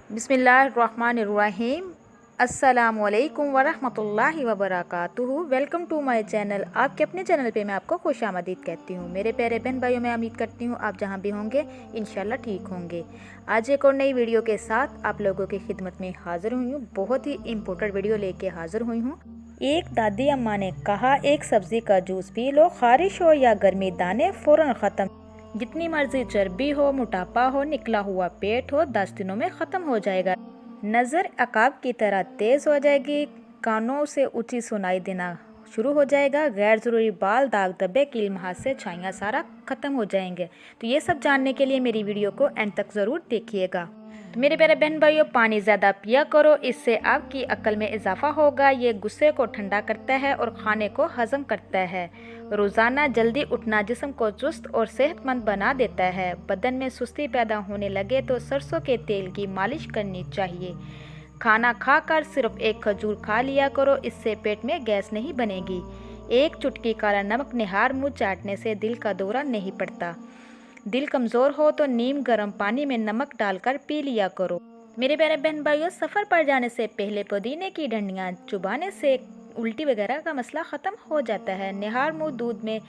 बिस्मिल्लाहिर्रहमानिर्रहीम। अस्सलामुअलैकुम वरहमतुल्लाहि वबरकातुहू। Welcome to my channel. आपके अपने चैनल पे मैं आपको खुशामदीद कहती हूँ। मेरे प्यारे बहन भाइयों, मैं उम्मीद करती हूँ आप जहाँ भी होंगे इंशाल्लाह ठीक होंगे। आज एक और नई वीडियो के साथ आप लोगों की खिदमत में हाज़िर हुई हूँ। बहुत ही इम्पोर्टेंट वीडियो लेके हाज़िर हुई हूँ। एक दादी अम्मा ने कहा, एक सब्ज़ी का जूस पी लो, खारिश हो या गर्मी, दाने फ़ौरन ख़त्म। जितनी मर्जी चर्बी हो, मोटापा हो, निकला हुआ पेट हो, 10 दिनों में ख़त्म हो जाएगा। नज़र अकाब की तरह तेज़ हो जाएगी, कानों से ऊँची सुनाई देना शुरू हो जाएगा, गैर ज़रूरी बाल, दाग धब्बे, कील मुहासे, छाइयाँ सारा ख़त्म हो जाएंगे। तो ये सब जानने के लिए मेरी वीडियो को एंड तक ज़रूर देखिएगा। तो मेरे प्यारे बहन भाइयों, पानी ज़्यादा पिया करो, इससे आपकी अक्ल में इजाफा होगा। ये गुस्से को ठंडा करता है और खाने को हज़म करता है। रोज़ाना जल्दी उठना जिस्म को चुस्त और सेहतमंद बना देता है। बदन में सुस्ती पैदा होने लगे तो सरसों के तेल की मालिश करनी चाहिए। खाना खाकर सिर्फ एक खजूर खा लिया करो, इससे पेट में गैस नहीं बनेगी। एक चुटकी काला नमक निहार मुँह चाटने से दिल का दौरा नहीं पड़ता। दिल कमज़ोर हो तो नीम गर्म पानी में नमक डालकर पी लिया करो। मेरे प्यारे बहन भाइयों, सफ़र पर जाने से पहले पुदीने की डंडियाँ चुबाने से उल्टी वगैरह का मसला ख़त्म हो जाता है। निहार मुँह दूध में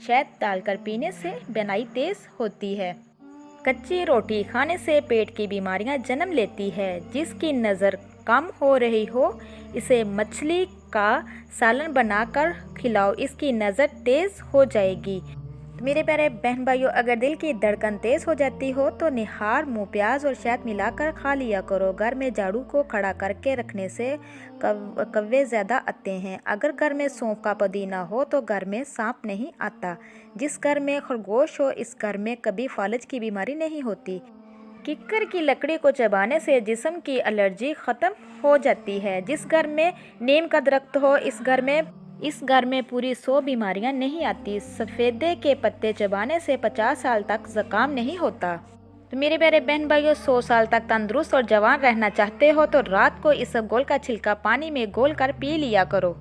शहद डालकर पीने से बेनाई तेज़ होती है। कच्ची रोटी खाने से पेट की बीमारियां जन्म लेती है। जिसकी नज़र कम हो रही हो, इसे मछली का सालन बनाकर खिलाओ, इसकी नज़र तेज़ हो जाएगी। तो मेरे प्यारे बहन भाइयों, अगर दिल की धड़कन तेज़ हो जाती हो तो निहार मुँह प्याज और शहद मिलाकर खा लिया करो। घर में झाड़ू को खड़ा करके रखने से कौवे ज़्यादा आते हैं। अगर घर में सौंफ का पुदीना हो तो घर में सांप नहीं आता। जिस घर में खरगोश हो, इस घर में कभी फालज की बीमारी नहीं होती। किक्कर की लकड़ी को चबाने से जिस्म की एलर्जी ख़त्म हो जाती है। जिस घर में नीम का दरख्त हो, इस घर में पूरी 100 बीमारियां नहीं आती। सफ़ेदे के पत्ते चबाने से 50 साल तक ज़ुकाम नहीं होता। तो मेरे प्यारे बहन भाइयों, 100 साल तक तंदुरुस्त और जवान रहना चाहते हो तो रात को इसबगोल का छिलका पानी में घोल कर पी लिया करो।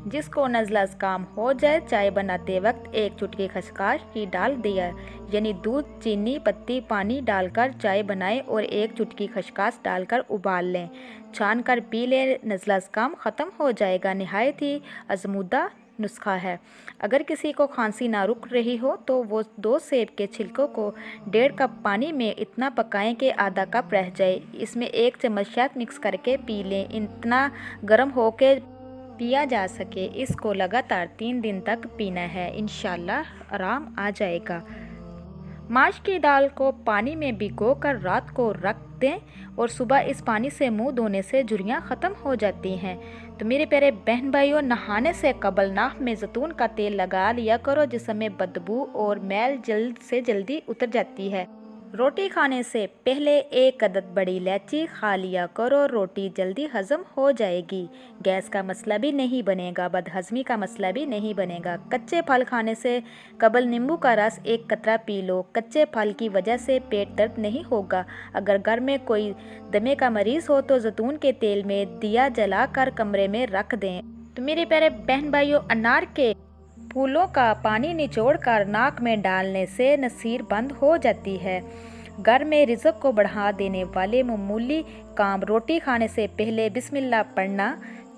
जिसको नज़ला ज़ुकाम हो जाए, चाय बनाते वक्त एक चुटकी खसखस की डाल दिया, यानी दूध, चीनी, पत्ती, पानी डालकर चाय बनाएं और एक चुटकी खसखस डालकर उबाल लें, छान कर पी लें। नज़ला ज़ुकाम ख़त्म हो जाएगा। नहायत ही आज़मूदा नुस्खा है। अगर किसी को खांसी ना रुक रही हो तो वो 2 सेब के छिलकों को 1.5 कप पानी में इतना पकाएं कि आधा कप रह जाए। इसमें 1 चम्मच शहद मिक्स करके पी लें। इतना गर्म हो के पिया जा सके। इसको लगातार 3 दिन तक पीना है, इंशाल्लाह आराम आ जाएगा। माश की दाल को पानी में भिगोकर रात को रख दें और सुबह इस पानी से मुंह धोने से झुर्रियाँ ख़त्म हो जाती हैं। तो मेरे प्यारे बहन भाइयों, नहाने से कबल नाक में जैतून का तेल लगा लिया करो, जिसमें बदबू और मैल जल्द से जल्दी उतर जाती है। रोटी खाने से पहले 1 अदद बड़ी इलायची खा लिया करो, रोटी जल्दी हजम हो जाएगी। गैस का मसला भी नहीं बनेगा, बदहजमी का मसला भी नहीं बनेगा। कच्चे फल खाने से कबल नींबू का रस 1 कतरा पी लो। कच्चे फल की वजह से पेट दर्द नहीं होगा। अगर घर में कोई दमे का मरीज़ हो तो जैतून के तेल में दिया जलाकर कमरे में रख दें। तो मेरे प्यारे बहन भाइयों, अनार के फूलों का पानी निचोड़कर नाक में डालने से नसीर बंद हो जाती है। घर में रिज़्क को बढ़ा देने वाले मामूली काम, रोटी खाने से पहले बिस्मिल्लाह पढ़ना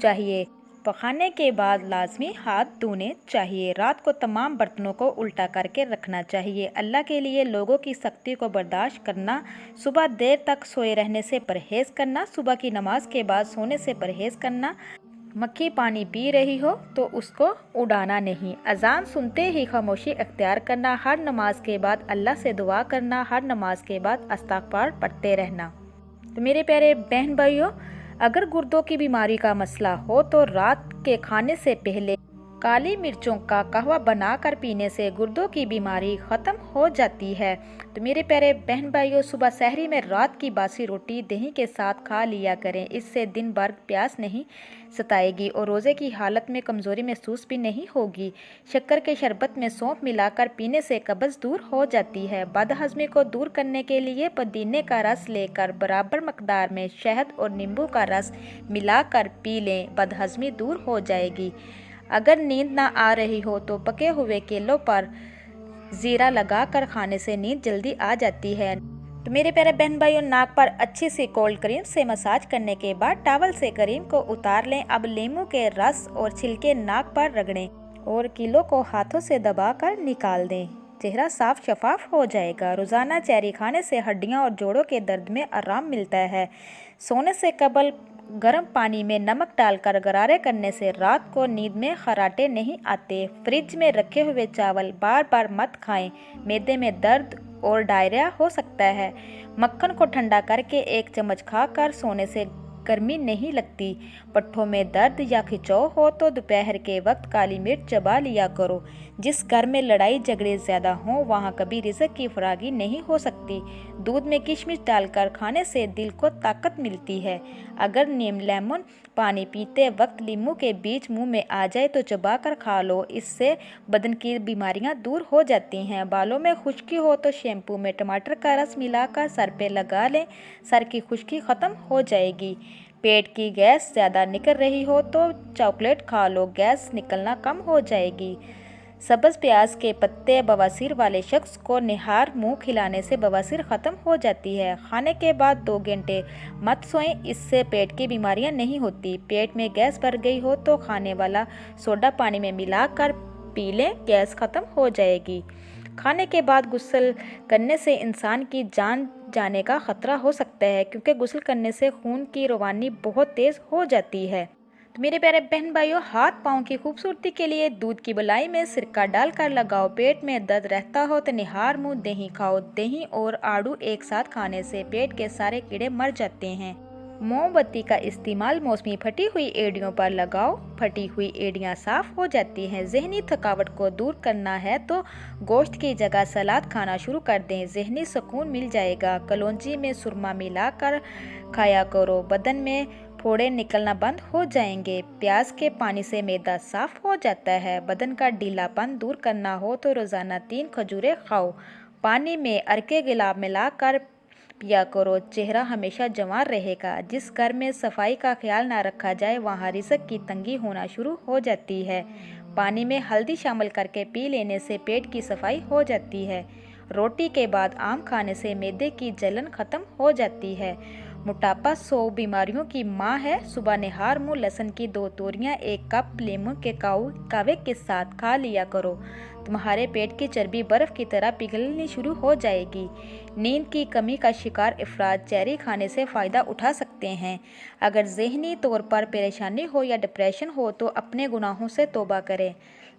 चाहिए। पकाने के बाद लाजमी हाथ धोने चाहिए। रात को तमाम बर्तनों को उल्टा करके रखना चाहिए। अल्लाह के लिए लोगों की सख्ती को बर्दाश्त करना। सुबह देर तक सोए रहने से परहेज़ करना। सुबह की नमाज के बाद सोने से परहेज़ करना। मक्खी पानी पी रही हो तो उसको उड़ाना नहीं। अजान सुनते ही खामोशी अख्तियार करना। हर नमाज के बाद अल्लाह से दुआ करना। हर नमाज के बाद इस्तिग़फ़ार पढ़ते रहना। तो मेरे प्यारे बहन भाइयों, अगर गुर्दों की बीमारी का मसला हो तो रात के खाने से पहले काली मिर्चों का कहवा बनाकर पीने से गुर्दों की बीमारी ख़त्म हो जाती है। तो मेरे प्यारे बहन भाइयों, सुबह सहरी में रात की बासी रोटी दही के साथ खा लिया करें। इससे दिन भर प्यास नहीं सताएगी और रोज़े की हालत में कमज़ोरी महसूस भी नहीं होगी। शक्कर के शरबत में सौंफ मिलाकर पीने से कब्ज़ दूर हो जाती है। बदहज़मी को दूर करने के लिए पुदीने का रस लेकर बराबर मकदार में शहद और नींबू का रस मिलाकर पी लें, बदहज़मी दूर हो जाएगी। अगर नींद ना आ रही हो तो पके हुए केलों पर ज़ीरा लगाकर खाने से नींद जल्दी आ जाती है। तो मेरे प्यारे बहन भाइयों, नाक पर अच्छी सी कोल्ड क्रीम से मसाज करने के बाद टॉवल से क्रीम को उतार लें। अब नींबू के रस और छिलके नाक पर रगड़ें और कीलों को हाथों से दबाकर निकाल दें। चेहरा साफ शफाफ हो जाएगा। रोज़ाना चेरी खाने से हड्डियां और जोड़ों के दर्द में आराम मिलता है। सोने से कबल गर्म पानी में नमक डालकर गरारे करने से रात को नींद में खर्राटे नहीं आते। फ्रिज में रखे हुए चावल बार बार मत खाएं, मैदे में दर्द और डायरिया हो सकता है। मक्खन को ठंडा करके 1 चम्मच खाकर सोने से गर्मी नहीं लगती। पट्ठों में दर्द या खिंचाव हो तो दोपहर के वक्त काली मिर्च चबा लिया करो। जिस घर में लड़ाई झगड़े ज़्यादा हों वहाँ कभी रिज़्क की फरागी नहीं हो सकती। दूध में किशमिश डालकर खाने से दिल को ताकत मिलती है। अगर लेमन पानी पीते वक्त नींबू के बीज मुंह में आ जाए तो चबा कर खा लो। इससे बदन की बीमारियां दूर हो जाती हैं। बालों में खुश्की हो तो शैम्पू में टमाटर का रस मिलाकर सर पे लगा लें, सर की खुश्की ख़त्म हो जाएगी। पेट की गैस ज़्यादा निकल रही हो तो चॉकलेट खा लो, गैस निकलना कम हो जाएगी। सब्ज़ प्याज के पत्ते बवासीर वाले शख्स को निहार मुंह खिलाने से बवासीर ख़त्म हो जाती है। खाने के बाद 2 घंटे मत सोएं, इससे पेट की बीमारियां नहीं होती। पेट में गैस भर गई हो तो खाने वाला सोडा पानी में मिलाकर पी लें, गैस ख़त्म हो जाएगी। खाने के बाद गुस्ल करने से इंसान की जान जाने का खतरा हो सकता है, क्योंकि गुस्ल करने से खून की रवानी बहुत तेज़ हो जाती है। तो मेरे प्यारे बहन भाइयों, हाथ पाँव की खूबसूरती के लिए दूध की बलाई में सिरका डालकर लगाओ। पेट में दर्द रहता हो तो निहार मुँह दही खाओ। दही और आड़ू एक साथ खाने से पेट के सारे कीड़े मर जाते हैं। मोमबत्ती का इस्तेमाल मौसमी फटी हुई एड़ियों पर लगाओ, फटी हुई एड़ियाँ साफ हो जाती हैं। जहनी थकावट को दूर करना है तो गोश्त की जगह सलाद खाना शुरू कर दें, जहनी सुकून मिल जाएगा। कलौंजी में सुरमा मिलाकर खाया करो, बदन में फोड़े निकलना बंद हो जाएंगे। प्याज के पानी से मैदा साफ हो जाता है। बदन का ढीलापन दूर करना हो तो रोज़ाना 3 खजूरें खाओ। पानी में अरके गुलाब मिलाकर पिया करो, चेहरा हमेशा जवान रहेगा। जिस घर में सफाई का ख्याल ना रखा जाए वहाँ रिज़्क की तंगी होना शुरू हो जाती है। पानी में हल्दी शामिल करके पी लेने से पेट की सफाई हो जाती है। रोटी के बाद आम खाने से मैदे की जलन खत्म हो जाती है। मोटापा 100 बीमारियों की माँ है। सुबह निहार मुँह लहसुन की 2 तोरियाँ 1 कप लेमन के कावे के साथ खा लिया करो। तुम्हारे पेट की चर्बी बर्फ़ की तरह पिघलनी शुरू हो जाएगी। नींद की कमी का शिकार अफराद चेरी खाने से फ़ायदा उठा सकते हैं। अगर ज़हनी तौर पर परेशानी हो या डिप्रेशन हो तो अपने गुनाहों से तौबा करें।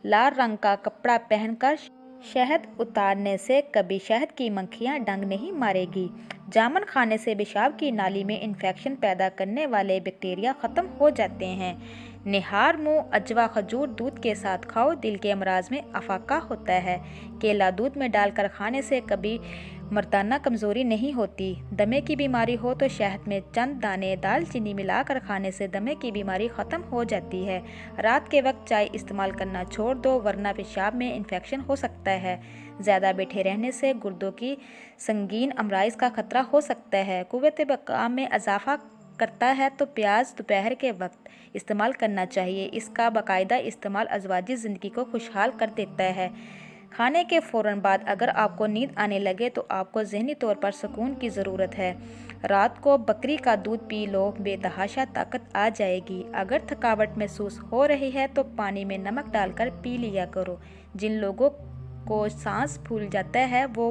लाल रंग का कपड़ा पहनकर शहद उतारने से कभी शहद की मक्खियाँ डंक नहीं मारेगी। जामुन खाने से पेशाब की नाली में इन्फेक्शन पैदा करने वाले बैक्टीरिया ख़त्म हो जाते हैं। निहार मुँह अजवा खजूर दूध के साथ खाओ, दिल के अमराज में अफाका होता है। केला दूध में डालकर खाने से कभी मर्दाना कमज़ोरी नहीं होती। दमे की बीमारी हो तो शहद में चंद दाने दालचीनी मिलाकर खाने से दमे की बीमारी ख़त्म हो जाती है। रात के वक्त चाय इस्तेमाल करना छोड़ दो, वरना पेशाब में इन्फेक्शन हो सकता है। ज़्यादा बैठे रहने से गुर्दों की संगीन अमराइज का खतरा हो सकता है। कुव्वत बका में इजाफा करता है तो प्याज दोपहर के वक्त इस्तेमाल करना चाहिए। इसका बाकायदा इस्तेमाल अज़वाजी ज़िंदगी को खुशहाल कर देता है। खाने के फ़ौरन बाद अगर आपको नींद आने लगे तो आपको ज़हनी तौर पर सुकून की ज़रूरत है। रात को बकरी का दूध पी लो, बेतहाशा ताकत आ जाएगी। अगर थकावट महसूस हो रही है तो पानी में नमक डालकर पी लिया करो। जिन लोगों को सांस फूल जाता है वो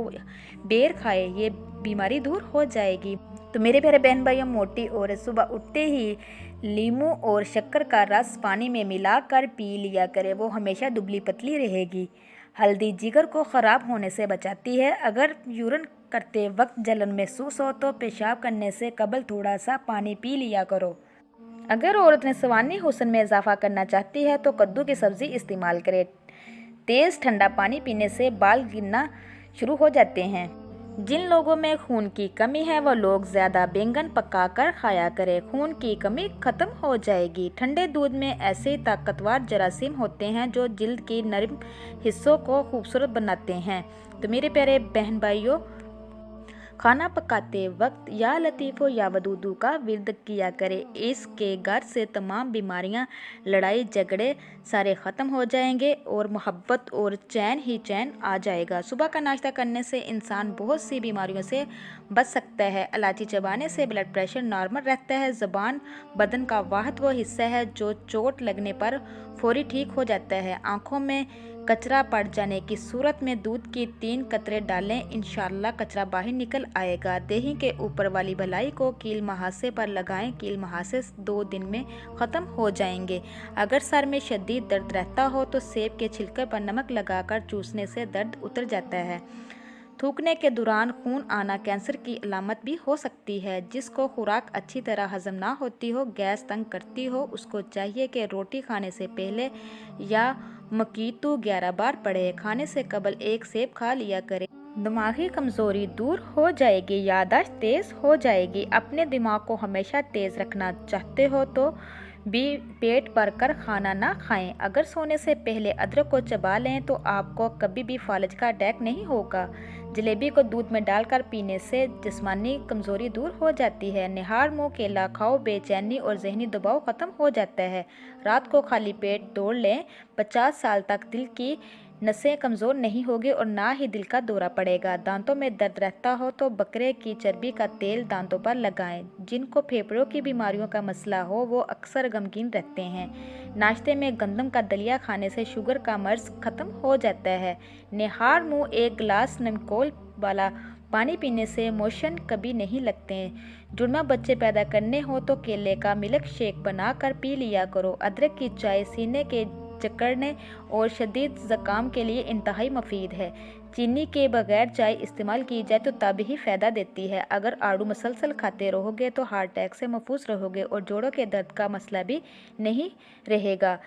बेर खाए, ये बीमारी दूर हो जाएगी। तो मेरे प्यारे बहन भाइयों, मोटी औरत सुबह उठते ही नींबू और शक्कर का रस पानी में मिलाकर पी लिया करे, वो हमेशा दुबली पतली रहेगी। हल्दी जिगर को ख़राब होने से बचाती है। अगर यूरिन करते वक्त जलन महसूस हो तो पेशाब करने से कबल थोड़ा सा पानी पी लिया करो। अगर औरत निस्वानी हुस्न में इजाफा करना चाहती है तो कद्दू की सब्ज़ी इस्तेमाल करे। तेज़ ठंडा पानी पीने से बाल गिरना शुरू हो जाते हैं। जिन लोगों में खून की कमी है वो लोग ज़्यादा बैंगन पकाकर खाया करें, खून की कमी ख़त्म हो जाएगी। ठंडे दूध में ऐसे ताकतवर जरासीम होते हैं जो जिल्द की नरम हिस्सों को खूबसूरत बनाते हैं। तो मेरे प्यारे बहन भाइयों, खाना पकाते वक्त या लतीफ़ो या वदूदू का विर्द किया करें। इसके घर से तमाम बीमारियां, लड़ाई झगड़े सारे ख़त्म हो जाएंगे और मोहब्बत और चैन ही चैन आ जाएगा। सुबह का नाश्ता करने से इंसान बहुत सी बीमारियों से बच सकता है। इलायची चबाने से ब्लड प्रेशर नॉर्मल रहता है। ज़ुबान बदन का वाहिद वो हिस्सा है जो चोट लगने पर फौरी ठीक हो जाता है। आँखों में कचरा पड़ जाने की सूरत में दूध की 3 कतरे डालें, इंशाअल्लाह कचरा बाहर निकल आएगा। देही के ऊपर वाली बलाई को कील मुहासे पर लगाएं, कील मुहासे 2 दिन में ख़त्म हो जाएंगे। अगर सर में शदीद दर्द रहता हो तो सेब के छिलके पर नमक लगाकर चूसने से दर्द उतर जाता है। थूकने के दौरान खून आना कैंसर की अलामत भी हो सकती है। जिसको खुराक अच्छी तरह हजम ना होती हो, गैस तंग करती हो, उसको चाहिए कि रोटी खाने से पहले या मकीतू 11 बार पढ़े। खाने से कबल 1 सेब खा लिया करें। दिमागी कमज़ोरी दूर हो जाएगी, याददाश्त तेज़ हो जाएगी। अपने दिमाग को हमेशा तेज़ रखना चाहते हो तो भी पेट भर कर खाना ना खाएं। अगर सोने से पहले अदरक को चबा लें तो आपको कभी भी फालज का अटैक नहीं होगा। जलेबी को दूध में डालकर पीने से जिस्मानी कमज़ोरी दूर हो जाती है। निहार मुँह केला खाओ, बेचैनी और जहनी दबाव ख़त्म हो जाता है। रात को खाली पेट दौड़ लें, 50 साल तक दिल की नसें कमज़ोर नहीं होगी और ना ही दिल का दौरा पड़ेगा। दांतों में दर्द रहता हो तो बकरे की चर्बी का तेल दांतों पर लगाएं। जिनको फेफड़ों की बीमारियों का मसला हो वो अक्सर गमगीन रहते हैं। नाश्ते में गंदम का दलिया खाने से शुगर का मर्ज ख़त्म हो जाता है। निहार मुँह 1 गिलास नमकोल वाला पानी पीने से मोशन कभी नहीं लगते। जुड़वा बच्चे पैदा करने हो तो केले का मिल्क शेक बनाकर पी लिया करो। अदरक की चाय सीने के जकड़ने और शदीद ज़ुकाम के लिए इंतहाई मुफीद है। चीनी के बगैर चाय इस्तेमाल की जाए तो तब ही फ़ायदा देती है। अगर आड़ू मुसलसल खाते रहोगे तो हार्ट अटैक से महफूज रहोगे और जोड़ों के दर्द का मसला भी नहीं रहेगा।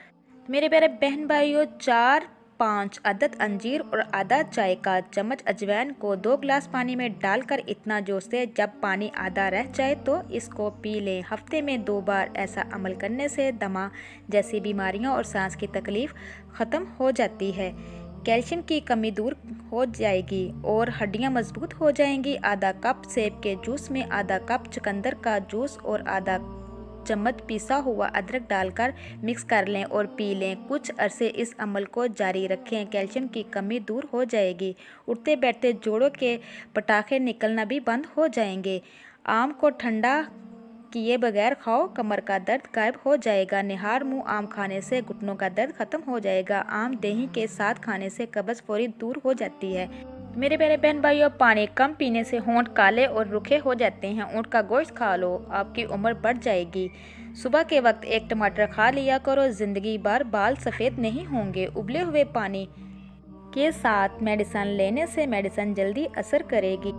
मेरे प्यारे बहन भाइयों, 4-5 अदद अंजीर और आधा चाय का चम्मच अजवाइन को 2 गिलास पानी में डालकर इतना जोश से जब पानी आधा रह जाए तो इसको पी लें। हफ्ते में 2 बार ऐसा अमल करने से दमा जैसी बीमारियां और सांस की तकलीफ ख़त्म हो जाती है। कैल्शियम की कमी दूर हो जाएगी और हड्डियां मजबूत हो जाएंगी। आधा कप सेब के जूस में आधा कप चुकंदर का जूस और आधा चम्मच पिसा हुआ अदरक डालकर मिक्स कर लें और पी लें। कुछ अरसे इस अमल को जारी रखें, कैल्शियम की कमी दूर हो जाएगी। उठते बैठते जोड़ों के पटाखे निकलना भी बंद हो जाएंगे। आम को ठंडा किए बगैर खाओ, कमर का दर्द गायब हो जाएगा। निहार मुँह आम खाने से घुटनों का दर्द खत्म हो जाएगा। आम दही के साथ खाने से कब्ज़ फौरी दूर हो जाती है। मेरे प्यारे बहन भाइयों, पानी कम पीने से होंठ काले और रुखे हो जाते हैं। ऊँट का गोश्त खा लो, आपकी उम्र बढ़ जाएगी। सुबह के वक्त 1 टमाटर खा लिया करो, ज़िंदगी भर बाल सफ़ेद नहीं होंगे। उबले हुए पानी के साथ मेडिसिन लेने से मेडिसिन जल्दी असर करेगी।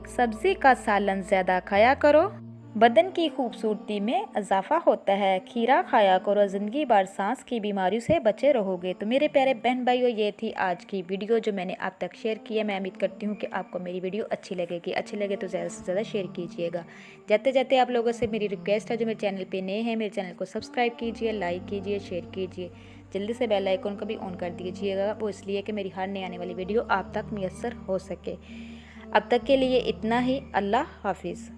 सब्ज़ी का सालन ज़्यादा खाया करो, बदन की खूबसूरती में इजाफा होता है। खीरा खाया करो, ज़िंदगी भर सांस की बीमारियों से बचे रहोगे। तो मेरे प्यारे बहन भाइयों, ये थी आज की वीडियो जो मैंने आप तक शेयर की है। मैं उम्मीद करती हूँ कि आपको मेरी वीडियो अच्छी लगेगी। अच्छी लगे तो ज़्यादा से ज़्यादा शेयर कीजिएगा। जाते जाते आप लोगों से मेरी रिक्वेस्ट है, जो मेरे चैनल पर नए हैं, मेरे चैनल को सब्सक्राइब कीजिए, लाइक कीजिए, शेयर कीजिए। जल्दी से बेल आइकन को भी ऑन कर दीजिएगा, वो इसलिए कि मेरी हर नई आने वाली वीडियो आप तक मुयस्सर हो सके। अब तक के लिए इतना ही। अल्लाह हाफिज़।